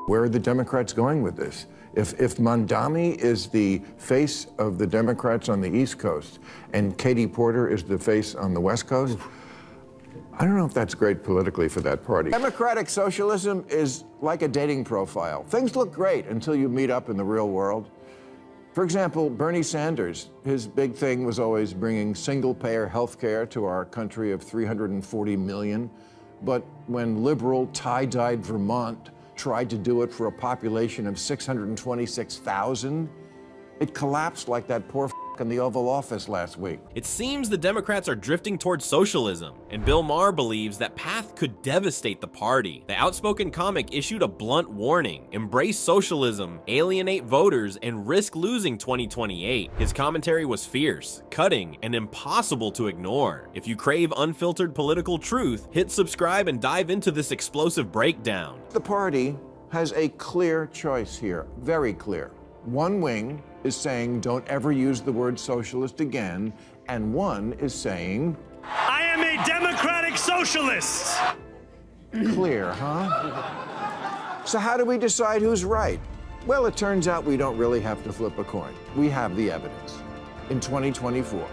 Where are the Democrats going with this? If Mamdani is the face of the Democrats on the East Coast and Katie Porter is the face on the West Coast, I don't know if that's great politically for that party. Democratic socialism is like a dating profile. Things look great until you meet up in the real world. For example, Bernie Sanders, his big thing was always bringing single-payer health care to our country of 340 million. But when liberal, tie-dyed Vermont tried to do it for a population of 626,000, it collapsed like that poor in the Oval Office last week. It seems the Democrats are drifting towards socialism, and Bill Maher believes that path could devastate the party. The outspoken comic issued a blunt warning: embrace socialism, alienate voters, and risk losing 2028. His commentary was fierce, cutting, and impossible to ignore. If you crave unfiltered political truth, hit subscribe and dive into this explosive breakdown. The party has a clear choice here, very clear. One wing is saying don't ever use the word socialist again, and one is saying, I am a democratic socialist. Clear, huh? So how do we decide who's right? Well, it turns out we don't really have to flip a coin. We have the evidence. In 2024,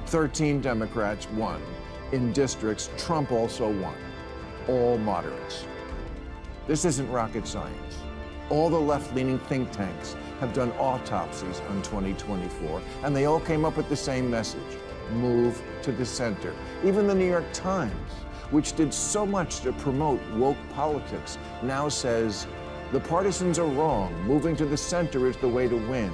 13 Democrats won. In districts, Trump also won. All moderates. This isn't rocket science. All the left-leaning think tanks have done autopsies on 2024, and they all came up with the same message: move to the center. Even the New York Times, which did so much to promote woke politics, now says the partisans are wrong. Moving to the center is the way to win.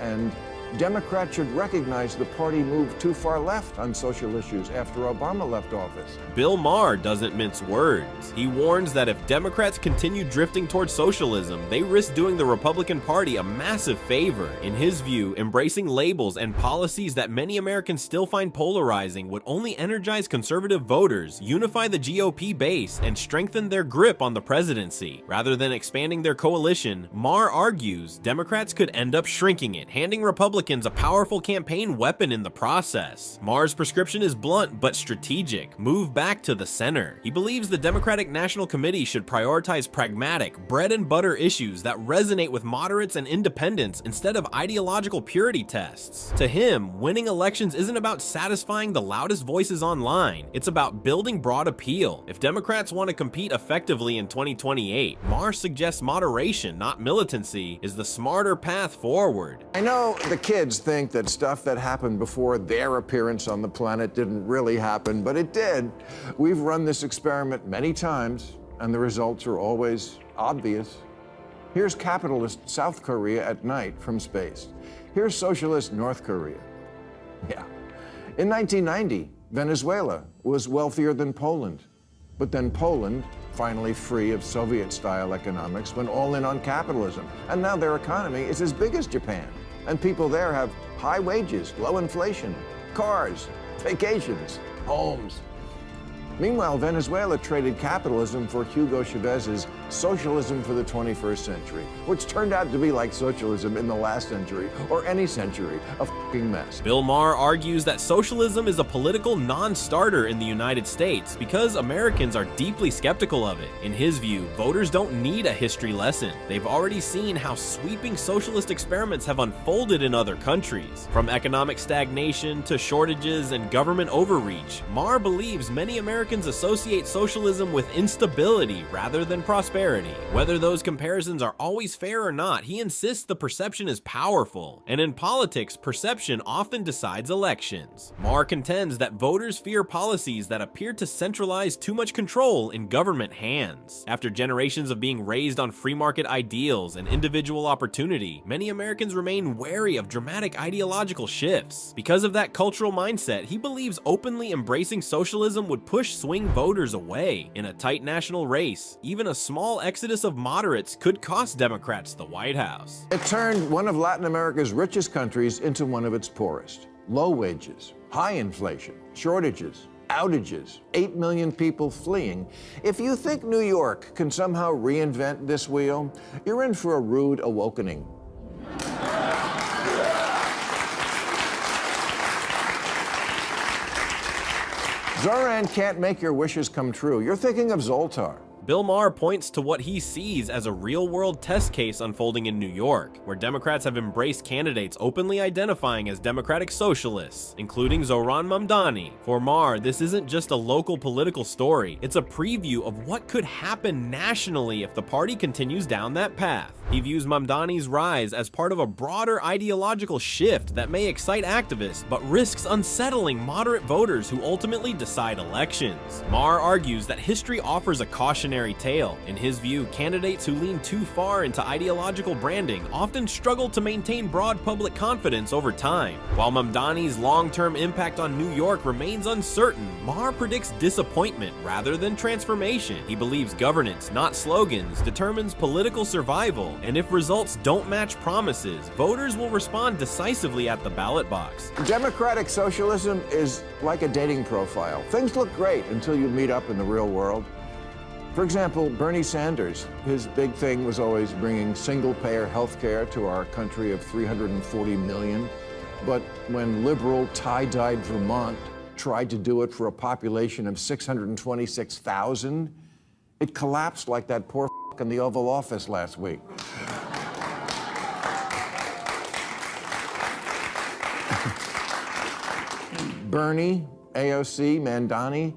And Democrats should recognize the party moved too far left on social issues after Obama left office. Bill Maher doesn't mince words. He warns that if Democrats continue drifting towards socialism, they risk doing the Republican Party a massive favor. In his view, embracing labels and policies that many Americans still find polarizing would only energize conservative voters, unify the GOP base, and strengthen their grip on the presidency. Rather than expanding their coalition, Maher argues Democrats could end up shrinking it, handing Republicans a powerful campaign weapon in the process. Maher's prescription is blunt but strategic: move back to the center. He believes the Democratic National Committee should prioritize pragmatic, bread-and-butter issues that resonate with moderates and independents instead of ideological purity tests. To him, winning elections isn't about satisfying the loudest voices online. It's about building broad appeal. If Democrats want to compete effectively in 2028, Maher suggests moderation, not militancy, is the smarter path forward. I know the kids think that stuff that happened before their appearance on the planet didn't really happen, but it did. We've run this experiment many times, and the results are always obvious. Here's capitalist South Korea at night from space. Here's socialist North Korea. Yeah. In 1990, Venezuela was wealthier than Poland. But then Poland, finally free of Soviet-style economics, went all in on capitalism. And now their economy is as big as Japan. And people there have high wages, low inflation, cars, vacations, homes. Meanwhile, Venezuela traded capitalism for Hugo Chavez's socialism for the 21st century, which turned out to be like socialism in the last century, or any century, a f***ing mess. Bill Maher argues that socialism is a political non-starter in the United States because Americans are deeply skeptical of it. In his view, voters don't need a history lesson. They've already seen how sweeping socialist experiments have unfolded in other countries. From economic stagnation to shortages and government overreach, Maher believes many Americans associate socialism with instability rather than prosperity. Whether those comparisons are always fair or not, he insists the perception is powerful, and in politics, perception often decides elections. Maher contends that voters fear policies that appear to centralize too much control in government hands. After generations of being raised on free market ideals and individual opportunity, many Americans remain wary of dramatic ideological shifts. Because of that cultural mindset, he believes openly embracing socialism would push swing voters away. In a tight national race, even a small exodus of moderates could cost Democrats the White House. It turned one of Latin America's richest countries into one of its poorest. Low wages, high inflation, shortages, outages, 8 million people fleeing. If you think New York can somehow reinvent this wheel, you're in for a rude awakening. Zohran can't make your wishes come true. You're thinking of Zoltar. Bill Maher points to what he sees as a real-world test case unfolding in New York, where Democrats have embraced candidates openly identifying as democratic socialists, including Zohran Mamdani. For Maher, this isn't just a local political story, it's a preview of what could happen nationally if the party continues down that path. He views Mamdani's rise as part of a broader ideological shift that may excite activists, but risks unsettling moderate voters who ultimately decide elections. Maher argues that history offers a cautionary tale. In his view, candidates who lean too far into ideological branding often struggle to maintain broad public confidence over time. While Mamdani's long-term impact on New York remains uncertain, Maher predicts disappointment rather than transformation. He believes governance, not slogans, determines political survival, and if results don't match promises, voters will respond decisively at the ballot box. Democratic socialism is like a dating profile. Things look great until you meet up in the real world. For example, Bernie Sanders, his big thing was always bringing single-payer health care to our country of 340 million. But when liberal, tie-dyed Vermont tried to do it for a population of 626,000, it collapsed like that poor in the Oval Office last week. Bernie, AOC, Mamdani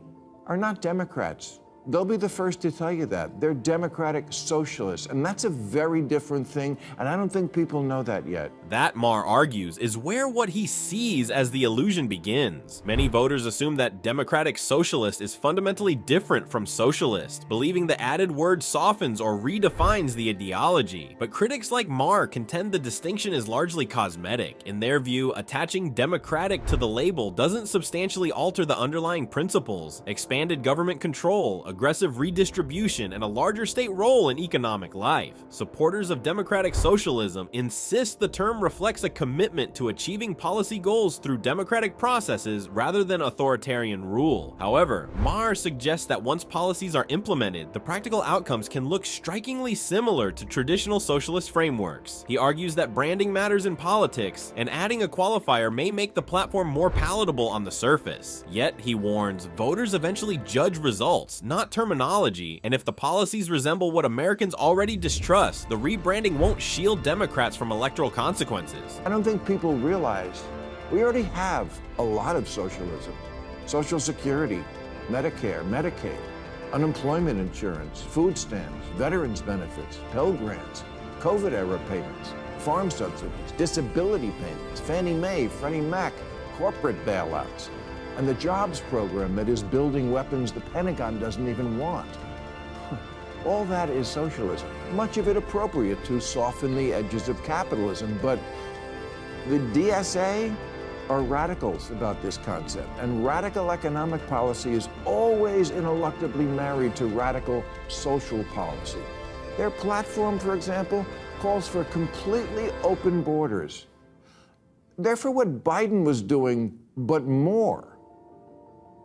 are not Democrats. They'll be the first to tell you that. They're democratic socialists, and that's a very different thing, and I don't think people know that yet. That, Maher argues, is where what he sees as the illusion begins. Many voters assume that democratic socialist is fundamentally different from socialist, believing the added word softens or redefines the ideology. But critics like Maher contend the distinction is largely cosmetic. In their view, attaching democratic to the label doesn't substantially alter the underlying principles: expanded government control, aggressive redistribution, and a larger state role in economic life. Supporters of democratic socialism insist the term reflects a commitment to achieving policy goals through democratic processes rather than authoritarian rule. However, Maher suggests that once policies are implemented, the practical outcomes can look strikingly similar to traditional socialist frameworks. He argues that branding matters in politics, and adding a qualifier may make the platform more palatable on the surface. Yet, he warns, voters eventually judge results, not terminology, and if the policies resemble what Americans already distrust, the rebranding won't shield Democrats from electoral consequences. I don't think people realize we already have a lot of socialism. Social Security, Medicare, Medicaid, unemployment insurance, food stamps, veterans benefits, Pell Grants, COVID-era payments, farm subsidies, disability payments, Fannie Mae, Freddie Mac, corporate bailouts, and the jobs program that is building weapons the Pentagon doesn't even want. All that is socialism, much of it appropriate to soften the edges of capitalism, but the DSA are radicals about this concept, and radical economic policy is always ineluctably married to radical social policy. Their platform, for example, calls for completely open borders. They're for what Biden was doing, but more.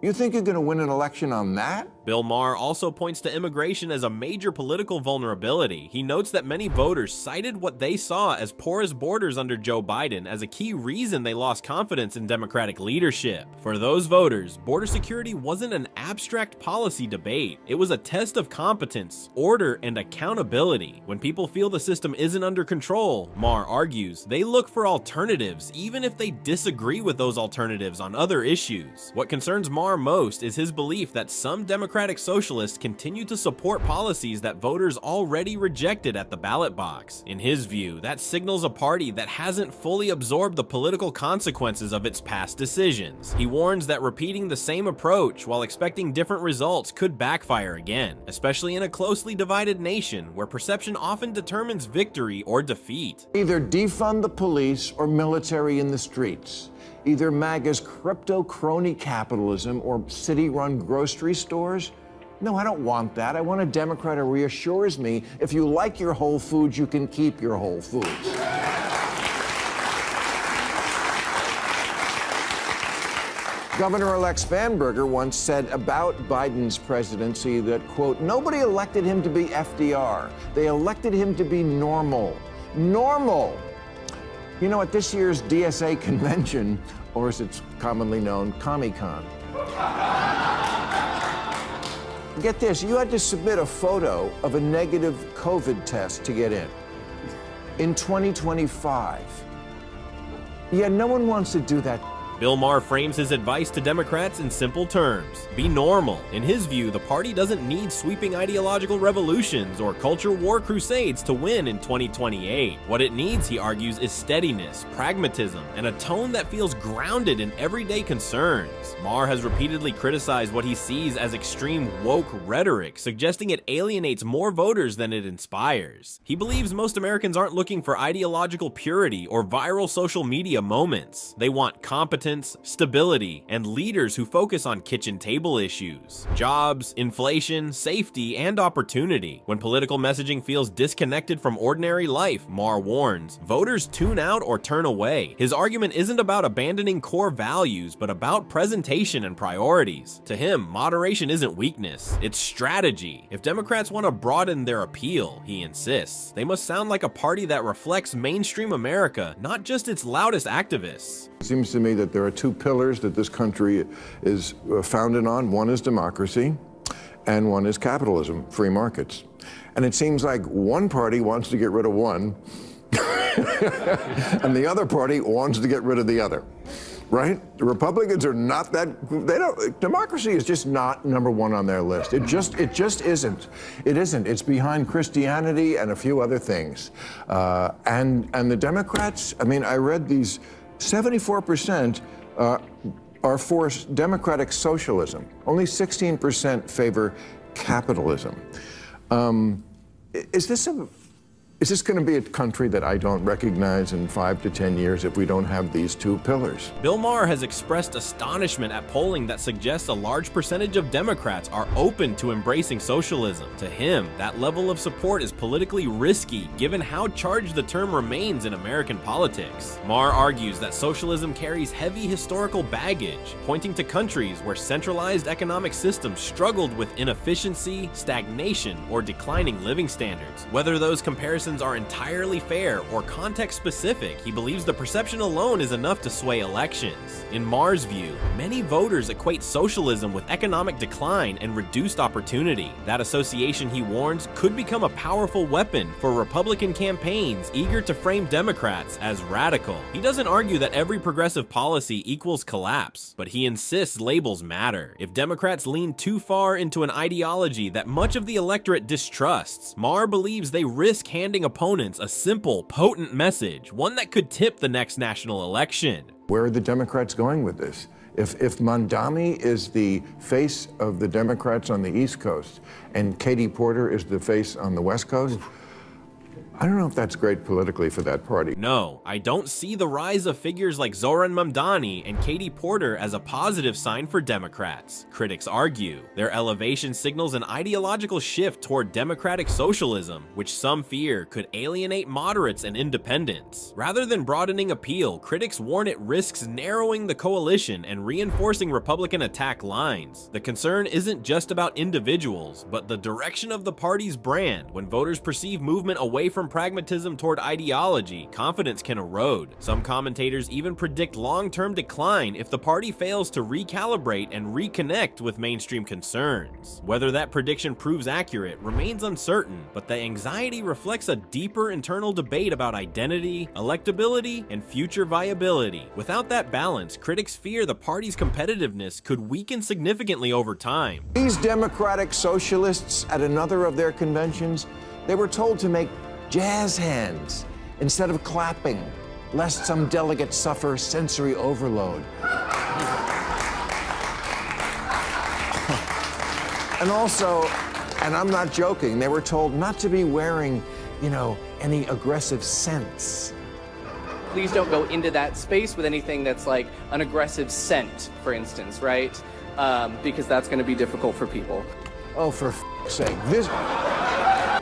You think you're going to win an election on that? Bill Maher also points to immigration as a major political vulnerability. He notes that many voters cited what they saw as porous borders under Joe Biden as a key reason they lost confidence in Democratic leadership. For those voters, border security wasn't an abstract policy debate. It was a test of competence, order, and accountability. When people feel the system isn't under control, Maher argues, they look for alternatives, even if they disagree with those alternatives on other issues. What concerns Maher most is his belief that some Democratic socialists continue to support policies that voters already rejected at the ballot box. In his view, that signals a party that hasn't fully absorbed the political consequences of its past decisions. He warns that repeating the same approach while expecting different results could backfire again, especially in a closely divided nation where perception often determines victory or defeat. Either defund the police or military in the streets. Either MAGA's crypto crony capitalism or city-run grocery stores. No, I don't want that. I want a Democrat who reassures me if you like your Whole Foods, you can keep your Whole Foods. Governor-elect Spanberger once said about Biden's presidency that, quote, nobody elected him to be FDR. They elected him to be normal. Normal! You know, at this year's DSA convention, or as it's commonly known, Comic-Con, Get this, you had to submit a photo of a negative COVID test to get in. In 2025. Yeah, no one wants to do that. Bill Maher frames his advice to Democrats in simple terms. Be normal. In his view, the party doesn't need sweeping ideological revolutions or culture war crusades to win in 2028. What it needs, he argues, is steadiness, pragmatism, and a tone that feels grounded in everyday concerns. Maher has repeatedly criticized what he sees as extreme woke rhetoric, suggesting it alienates more voters than it inspires. He believes most Americans aren't looking for ideological purity or viral social media moments. They want competence, stability, and leaders who focus on kitchen table issues, jobs, inflation, safety, and opportunity. When political messaging feels disconnected from ordinary life, Maher warns, voters tune out or turn away. His argument isn't about abandoning core values, but about presentation and priorities. To him, moderation isn't weakness, it's strategy. If Democrats want to broaden their appeal, he insists, they must sound like a party that reflects mainstream America, not just its loudest activists. It seems to me that there are two pillars that this country is founded on. One is democracy, and one is capitalism, free markets. And it seems like one party wants to get rid of one, and the other party wants to get rid of the other, right? The Republicans are not that, democracy is just not number one on their list. It just isn't. It isn't. It's behind Christianity and a few other things. And the Democrats, I mean, I read these, 74% are for democratic socialism. Only 16% favor capitalism. Is this going to be a country that I don't recognize in 5 to 10 years if we don't have these two pillars? Bill Maher has expressed astonishment at polling that suggests a large percentage of Democrats are open to embracing socialism. To him, that level of support is politically risky given how charged the term remains in American politics. Maher argues that socialism carries heavy historical baggage, pointing to countries where centralized economic systems struggled with inefficiency, stagnation, or declining living standards. Whether those comparisons are entirely fair or context-specific, he believes the perception alone is enough to sway elections. In Maher's view, many voters equate socialism with economic decline and reduced opportunity. That association, he warns, could become a powerful weapon for Republican campaigns eager to frame Democrats as radical. He doesn't argue that every progressive policy equals collapse, but he insists labels matter. If Democrats lean too far into an ideology that much of the electorate distrusts, Maher believes they risk handing opponents a simple, potent message, one that could tip the next national election. Where are the Democrats going with this? If Mamdani is the face of the Democrats on the East Coast and Katie Porter is the face on the West Coast, I don't know if that's great politically for that party. No, I don't see the rise of figures like Zohran Mamdani and Katie Porter as a positive sign for Democrats. Critics argue their elevation signals an ideological shift toward democratic socialism, which some fear could alienate moderates and independents. Rather than broadening appeal, critics warn it risks narrowing the coalition and reinforcing Republican attack lines. The concern isn't just about individuals, but the direction of the party's brand. When voters perceive movement away from pragmatism toward ideology, confidence can erode. Some commentators even predict long-term decline if the party fails to recalibrate and reconnect with mainstream concerns. Whether that prediction proves accurate remains uncertain, but the anxiety reflects a deeper internal debate about identity, electability, and future viability. Without that balance, critics fear the party's competitiveness could weaken significantly over time. These democratic socialists at another of their conventions, they were told to make jazz hands instead of clapping, lest some delegates suffer sensory overload. And also, and I'm not joking, they were told not to be wearing, any aggressive scents. Please don't go into that space with anything that's like an aggressive scent, for instance, right? Because that's going to be difficult for people. Oh, for f***'s sake.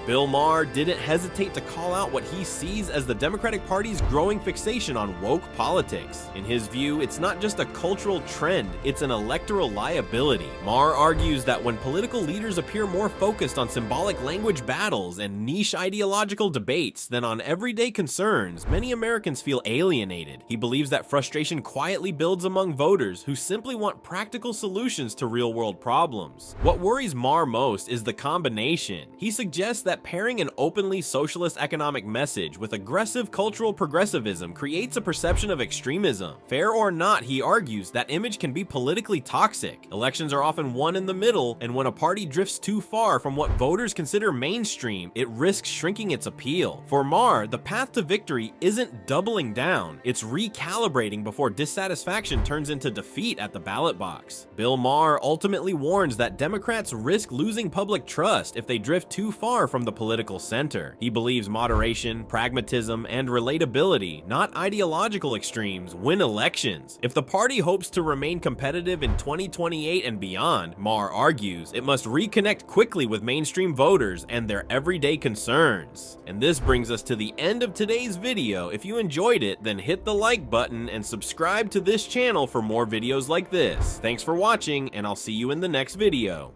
Bill Maher didn't hesitate to call out what he sees as the Democratic Party's growing fixation on woke politics. In his view, it's not just a cultural trend, it's an electoral liability. Maher argues that when political leaders appear more focused on symbolic language battles and niche ideological debates than on everyday concerns, many Americans feel alienated. He believes that frustration quietly builds among voters who simply want practical solutions to real-world problems. What worries Maher most is the combination. He suggests that pairing an openly socialist economic message with aggressive cultural progressivism creates a perception of extremism. Fair or not, he argues that image can be politically toxic. Elections are often won in the middle, and when a party drifts too far from what voters consider mainstream, it risks shrinking its appeal. For Maher, the path to victory isn't doubling down, it's recalibrating before dissatisfaction turns into defeat at the ballot box. Bill Maher ultimately warns that Democrats risk losing public trust if they drift too far from the political center. He believes moderation, pragmatism, and relatability, not ideological extremes, win elections. If the party hopes to remain competitive in 2028 and beyond, Maher argues, it must reconnect quickly with mainstream voters and their everyday concerns. And this brings us to the end of today's video. If you enjoyed it, then hit the like button and subscribe to this channel for more videos like this. Thanks for watching, and I'll see you in the next video.